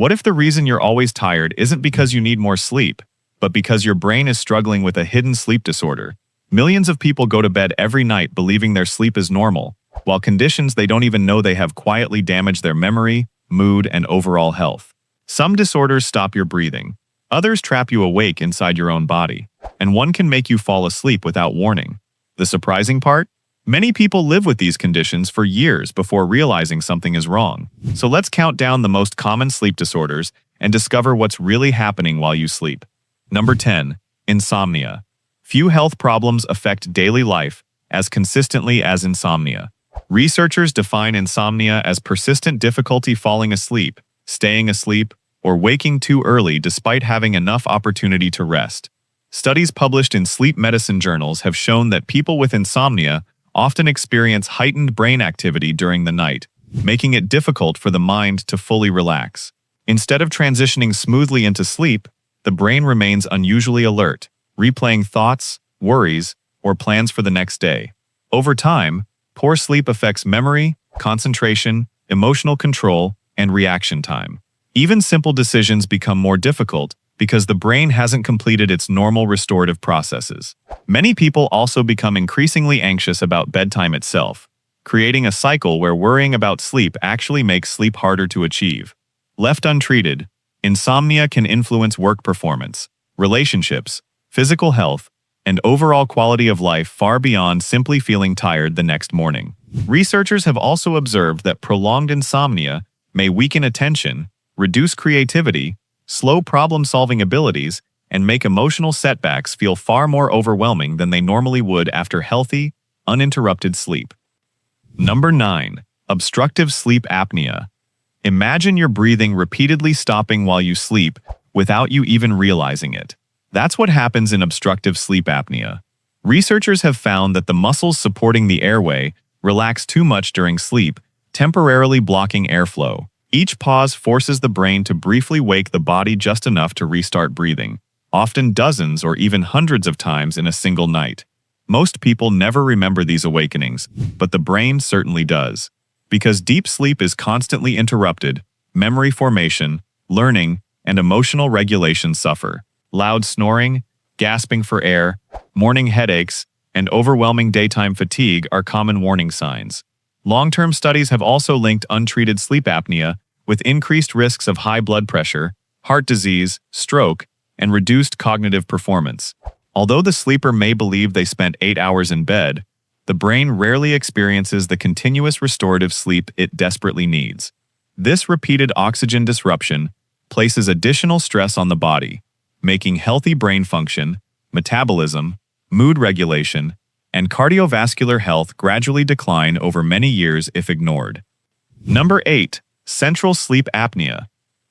What if the reason you're always tired isn't because you need more sleep, but because your brain is struggling with a hidden sleep disorder? Millions of people go to bed every night believing their sleep is normal, while conditions they don't even know they have quietly damaged their memory, mood, and overall health. Some disorders stop your breathing. Others trap you awake inside your own body, and one can make you fall asleep without warning. The surprising part? Many people live with these conditions for years before realizing something is wrong. So let's count down the most common sleep disorders and discover what's really happening while you sleep. Number 10. Insomnia. Few health problems affect daily life as consistently as insomnia. Researchers define insomnia as persistent difficulty falling asleep, staying asleep, or waking too early despite having enough opportunity to rest. Studies published in sleep medicine journals have shown that people with insomnia often experience heightened brain activity during the night, making it difficult for the mind to fully relax. Instead of transitioning smoothly into sleep, the brain remains unusually alert, replaying thoughts, worries, or plans for the next day. Over time, poor sleep affects memory, concentration, emotional control, and reaction time. Even simple decisions become more difficult because the brain hasn't completed its normal restorative processes. Many people also become increasingly anxious about bedtime itself, creating a cycle where worrying about sleep actually makes sleep harder to achieve. Left untreated, insomnia can influence work performance, relationships, physical health, and overall quality of life far beyond simply feeling tired the next morning. Researchers have also observed that prolonged insomnia may weaken attention, reduce creativity, slow problem-solving abilities, and make emotional setbacks feel far more overwhelming than they normally would after healthy, uninterrupted sleep. Number 9. Obstructive sleep apnea. Imagine your breathing repeatedly stopping while you sleep without you even realizing it. That's what happens in obstructive sleep apnea. Researchers have found that the muscles supporting the airway relax too much during sleep, temporarily blocking airflow. Each pause forces the brain to briefly wake the body just enough to restart breathing, often dozens or even hundreds of times in a single night. Most people never remember these awakenings, but the brain certainly does. Because deep sleep is constantly interrupted, memory formation, learning, and emotional regulation suffer. Loud snoring, gasping for air, morning headaches, and overwhelming daytime fatigue are common warning signs. Long-term studies have also linked untreated sleep apnea with increased risks of high blood pressure, heart disease, stroke, and reduced cognitive performance. Although the sleeper may believe they spent 8 hours in bed, the brain rarely experiences the continuous restorative sleep it desperately needs. This repeated oxygen disruption places additional stress on the body, making healthy brain function, metabolism, mood regulation, and cardiovascular health gradually decline over many years if ignored. Number 8. Central sleep apnea.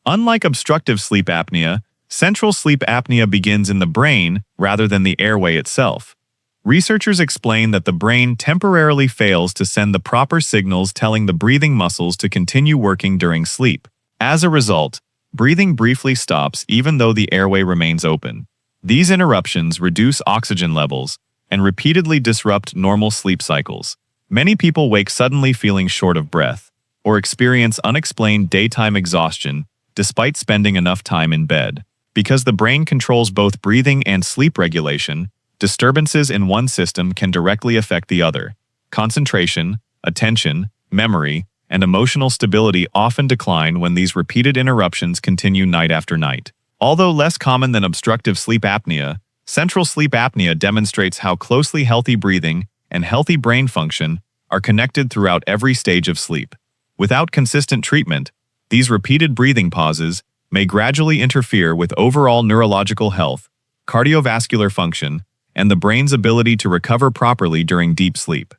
Unlike obstructive sleep apnea, central sleep apnea begins in the brain rather than the airway itself. Researchers explain that the brain temporarily fails to send the proper signals telling the breathing muscles to continue working during sleep. As a result, breathing briefly stops even though the airway remains open. These interruptions reduce oxygen levels and repeatedly disrupt normal sleep cycles. Many people wake suddenly feeling short of breath, or experience unexplained daytime exhaustion despite spending enough time in bed. Because the brain controls both breathing and sleep regulation, disturbances in one system can directly affect the other. Concentration, attention, memory, and emotional stability often decline when these repeated interruptions continue night after night. Although less common than obstructive sleep apnea, central sleep apnea demonstrates how closely healthy breathing and healthy brain function are connected throughout every stage of sleep. Without consistent treatment, these repeated breathing pauses may gradually interfere with overall neurological health, cardiovascular function, and the brain's ability to recover properly during deep sleep.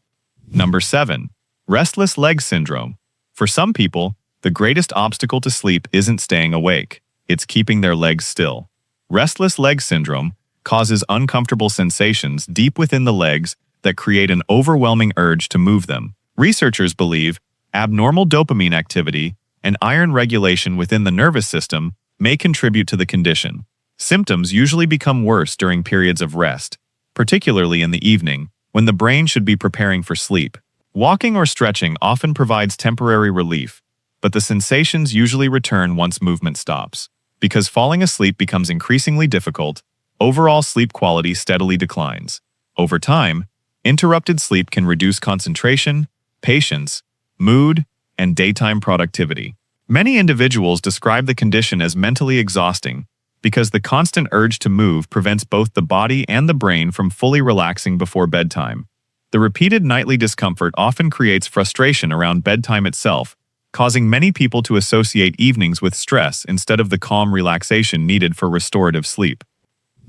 Number 7. Restless leg syndrome. For some people, the greatest obstacle to sleep isn't staying awake, it's keeping their legs still. Restless leg syndrome causes uncomfortable sensations deep within the legs that create an overwhelming urge to move them. Researchers believe abnormal dopamine activity and iron regulation within the nervous system may contribute to the condition. Symptoms usually become worse during periods of rest, particularly in the evening, when the brain should be preparing for sleep. Walking or stretching often provides temporary relief, but the sensations usually return once movement stops. Because falling asleep becomes increasingly difficult, overall sleep quality steadily declines. Over time, interrupted sleep can reduce concentration, patience, mood, and daytime productivity. Many individuals describe the condition as mentally exhausting because the constant urge to move prevents both the body and the brain from fully relaxing before bedtime. The repeated nightly discomfort often creates frustration around bedtime itself, causing many people to associate evenings with stress instead of the calm relaxation needed for restorative sleep.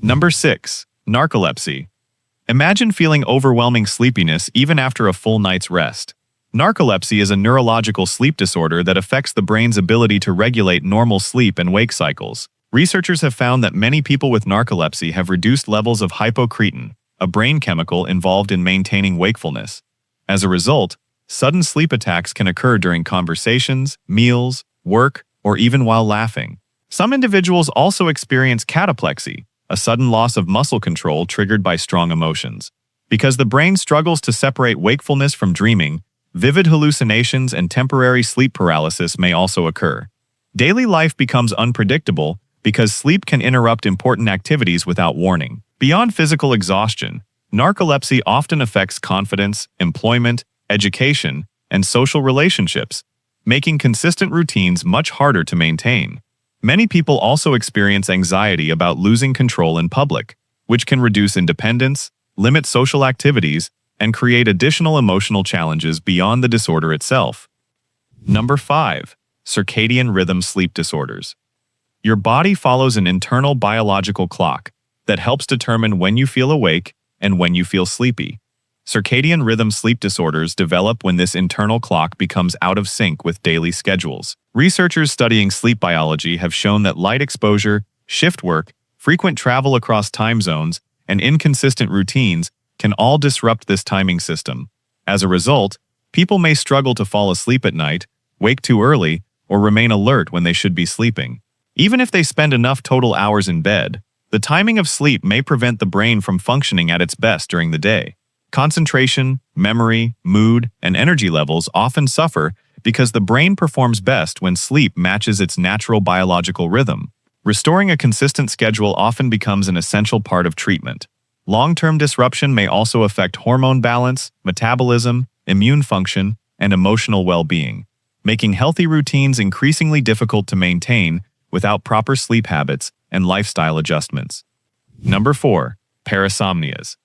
Number 6. Narcolepsy. Imagine feeling overwhelming sleepiness even after a full night's rest. Narcolepsy is a neurological sleep disorder that affects the brain's ability to regulate normal sleep and wake cycles. Researchers have found that many people with narcolepsy have reduced levels of hypocretin, a brain chemical involved in maintaining wakefulness. As a result, sudden sleep attacks can occur during conversations, meals, work, or even while laughing. Some individuals also experience cataplexy, a sudden loss of muscle control triggered by strong emotions. Because the brain struggles to separate wakefulness from dreaming, vivid hallucinations and temporary sleep paralysis may also occur. Daily life becomes unpredictable because sleep can interrupt important activities without warning. Beyond physical exhaustion, narcolepsy often affects confidence, employment, education, and social relationships, making consistent routines much harder to maintain. Many people also experience anxiety about losing control in public, which can reduce independence, limit social activities, and create additional emotional challenges beyond the disorder itself. Number 5. Circadian rhythm sleep disorders. Your body follows an internal biological clock that helps determine when you feel awake and when you feel sleepy. Circadian rhythm sleep disorders develop when this internal clock becomes out of sync with daily schedules. Researchers studying sleep biology have shown that light exposure, shift work, frequent travel across time zones, and inconsistent routines can all disrupt this timing system. As a result, people may struggle to fall asleep at night, wake too early, or remain alert when they should be sleeping. Even if they spend enough total hours in bed, the timing of sleep may prevent the brain from functioning at its best during the day. Concentration, memory, mood, and energy levels often suffer because the brain performs best when sleep matches its natural biological rhythm. Restoring a consistent schedule often becomes an essential part of treatment. Long-term disruption may also affect hormone balance, metabolism, immune function, and emotional well-being, making healthy routines increasingly difficult to maintain without proper sleep habits and lifestyle adjustments. Number 4. Parasomnias.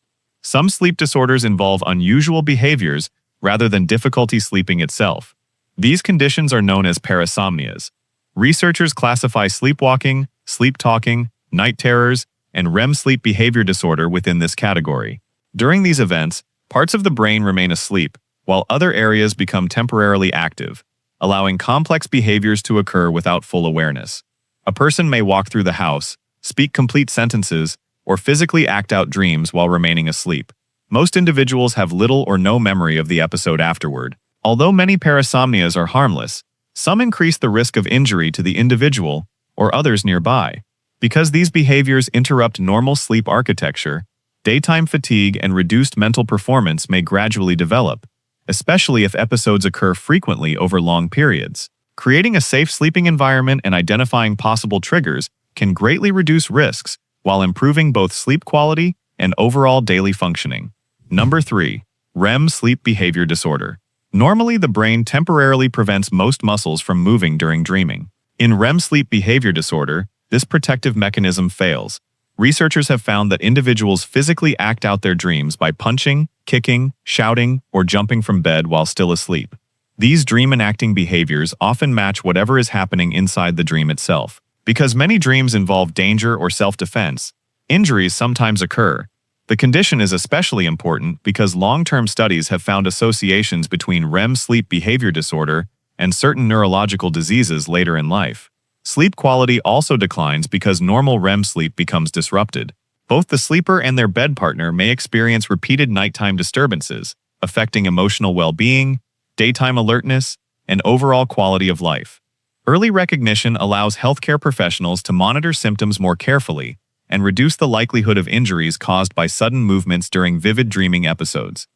Some sleep disorders involve unusual behaviors rather than difficulty sleeping itself. These conditions are known as parasomnias. Researchers classify sleepwalking, sleep talking, night terrors, and REM sleep behavior disorder within this category. During these events, parts of the brain remain asleep, while other areas become temporarily active, allowing complex behaviors to occur without full awareness. A person may walk through the house, speak complete sentences, or physically act out dreams while remaining asleep. Most individuals have little or no memory of the episode afterward. Although many parasomnias are harmless, some increase the risk of injury to the individual or others nearby. Because these behaviors interrupt normal sleep architecture, daytime fatigue and reduced mental performance may gradually develop, especially if episodes occur frequently over long periods. Creating a safe sleeping environment and identifying possible triggers can greatly reduce risks while improving both sleep quality and overall daily functioning. Number 3. REM sleep behavior disorder. Normally, the brain temporarily prevents most muscles from moving during dreaming. In REM sleep behavior disorder, this protective mechanism fails. Researchers have found that individuals physically act out their dreams by punching, kicking, shouting, or jumping from bed while still asleep. These dream enacting behaviors often match whatever is happening inside the dream itself. Because many dreams involve danger or self-defense, injuries sometimes occur. The condition is especially important because long-term studies have found associations between REM sleep behavior disorder and certain neurological diseases later in life. Sleep quality also declines because normal REM sleep becomes disrupted. Both the sleeper and their bed partner may experience repeated nighttime disturbances, affecting emotional well-being, daytime alertness, and overall quality of life. Early recognition allows healthcare professionals to monitor symptoms more carefully and reduce the likelihood of injuries caused by sudden movements during vivid dreaming episodes.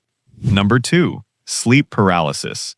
Number 2. Sleep paralysis.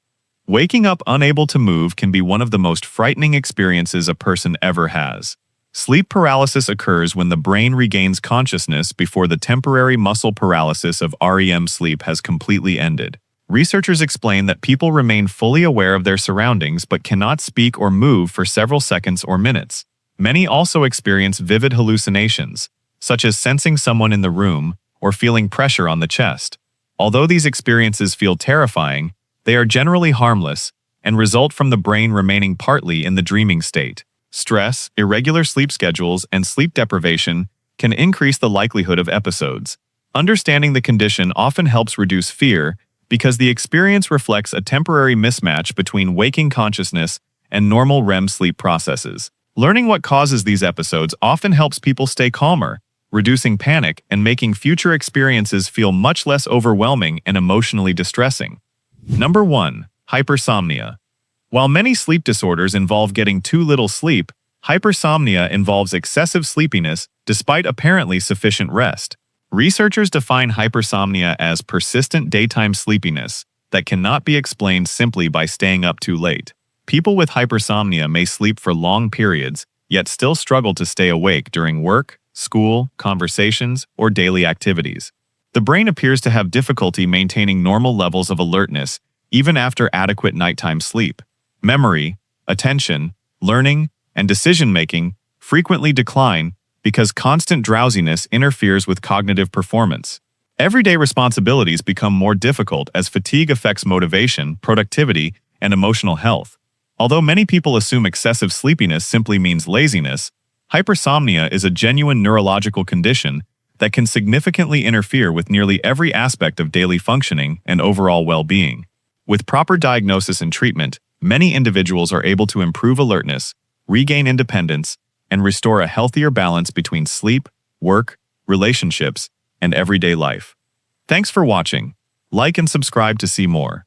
Waking up unable to move can be one of the most frightening experiences a person ever has. Sleep paralysis occurs when the brain regains consciousness before the temporary muscle paralysis of REM sleep has completely ended. Researchers explain that people remain fully aware of their surroundings but cannot speak or move for several seconds or minutes. Many also experience vivid hallucinations, such as sensing someone in the room or feeling pressure on the chest. Although these experiences feel terrifying, they are generally harmless and result from the brain remaining partly in the dreaming state. Stress, irregular sleep schedules, and sleep deprivation can increase the likelihood of episodes. Understanding the condition often helps reduce fear because the experience reflects a temporary mismatch between waking consciousness and normal REM sleep processes. Learning what causes these episodes often helps people stay calmer, reducing panic and making future experiences feel much less overwhelming and emotionally distressing. Number 1. Hypersomnia. While many sleep disorders involve getting too little sleep, hypersomnia involves excessive sleepiness despite apparently sufficient rest. Researchers define hypersomnia as persistent daytime sleepiness that cannot be explained simply by staying up too late. People with hypersomnia may sleep for long periods, yet still struggle to stay awake during work, school, conversations, or daily activities. The brain appears to have difficulty maintaining normal levels of alertness even after adequate nighttime sleep. Memory, attention, learning, and decision-making frequently decline because constant drowsiness interferes with cognitive performance. Everyday responsibilities become more difficult as fatigue affects motivation, productivity, and emotional health. Although many people assume excessive sleepiness simply means laziness, hypersomnia is a genuine neurological condition that can significantly interfere with nearly every aspect of daily functioning and overall well-being. With proper diagnosis and treatment, many individuals are able to improve alertness, regain independence, and restore a healthier balance between sleep, work, relationships, and everyday life. Thanks for watching. Like and subscribe to see more.